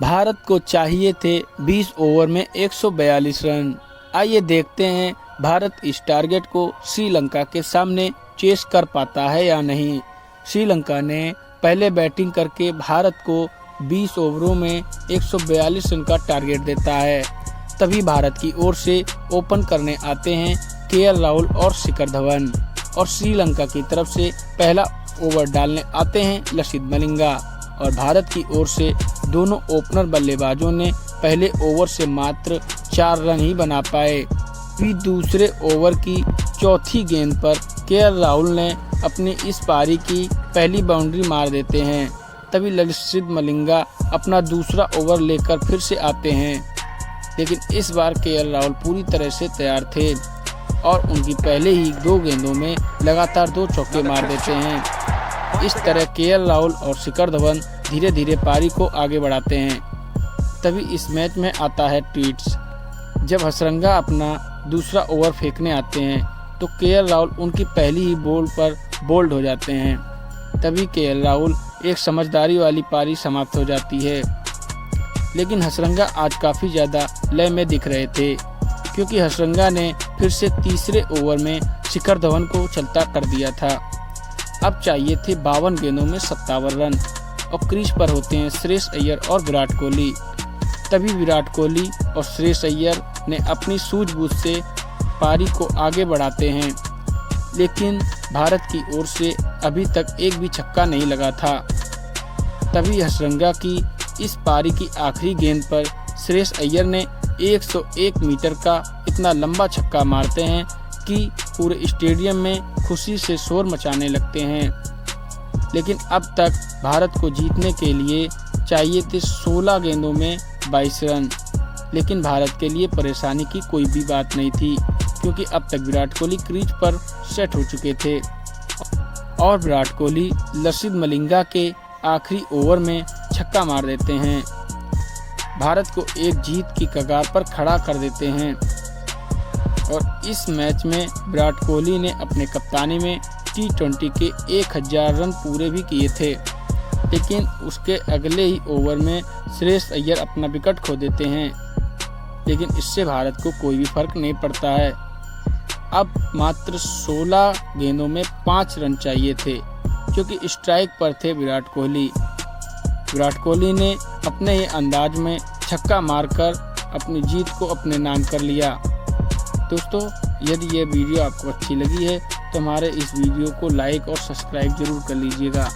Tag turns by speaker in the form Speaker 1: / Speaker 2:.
Speaker 1: भारत को चाहिए थे 20 ओवर में 142 रन। आइए देखते हैं भारत इस टारगेट को श्रीलंका के सामने चेस कर पाता है या नहीं। श्रीलंका ने पहले बैटिंग करके भारत को 20 ओवरों में 142 रन का टारगेट देता है। तभी भारत की ओर से ओपन करने आते हैं केएल राहुल और शिखर धवन, और श्रीलंका की तरफ से पहला ओवर डालने आते हैं लसिथ मलिंगा। और भारत की ओर से दोनों ओपनर बल्लेबाजों ने पहले ओवर से मात्र 4 रन ही बना पाए। फिर दूसरे ओवर की चौथी गेंद पर केएल राहुल ने अपनी इस पारी की पहली बाउंड्री मार देते हैं। तभी लसिथ मलिंगा अपना दूसरा ओवर लेकर फिर से आते हैं, लेकिन इस बार केएल राहुल पूरी तरह से तैयार थे और उनकी पहले ही 2 गेंदों में लगातार 2 चौके मार देते हैं। इस तरह केएल राहुल और शिखर धवन धीरे धीरे पारी को आगे बढ़ाते हैं। तभी इस मैच में आता है ट्विस्ट। जब हसरंगा अपना दूसरा ओवर फेंकने आते हैं तो केएल राहुल उनकी पहली ही बॉल पर बोल्ड हो जाते हैं। तभी केएल राहुल एक समझदारी वाली पारी समाप्त हो जाती है। लेकिन हसरंगा आज काफ़ी ज़्यादा लय में दिख रहे थे, क्योंकि हसरंगा ने फिर से तीसरे ओवर में शिखर धवन को चलता कर दिया था। अब चाहिए थे 52 गेंदों में 57 रन, और क्रीज पर होते हैं श्रेयस अय्यर और विराट कोहली। तभी विराट कोहली और श्रेयस अय्यर ने अपनी सूझबूझ से पारी को आगे बढ़ाते हैं, लेकिन भारत की ओर से अभी तक एक भी छक्का नहीं लगा था। तभी हसरंगा की इस पारी की आखिरी गेंद पर श्रेयस अय्यर ने 101 मीटर का इतना लंबा छक्का मारते हैं कि पूरे स्टेडियम में खुशी से शोर मचाने लगते हैं। लेकिन अब तक भारत को जीतने के लिए चाहिए थे 16 गेंदों में 22 रन, लेकिन भारत के लिए परेशानी की कोई भी बात नहीं थी, क्योंकि अब तक विराट कोहली क्रीज पर सेट हो चुके थे और विराट कोहली लसिथ मलिंगा के आखिरी ओवर में छक्का मार देते हैं। भारत को एक जीत की कगार पर खड़ा कर देते हैं। और इस मैच में विराट कोहली ने अपने कप्तानी में T20 के 1000 रन पूरे भी किए थे, लेकिन उसके अगले ही ओवर में श्रेयस अय्यर अपना विकेट खो देते हैं। लेकिन इससे भारत को कोई भी फर्क नहीं पड़ता है। अब मात्र 16 गेंदों में 5 रन चाहिए थे, क्योंकि स्ट्राइक पर थे विराट कोहली। विराट कोहली ने अपने ही अंदाज में छक्का मारकर अपनी जीत को अपने नाम कर लिया। दोस्तों, यदि ये वीडियो आपको अच्छी लगी है तो हमारे इस वीडियो को लाइक और सब्सक्राइब जरूर कर लीजिएगा।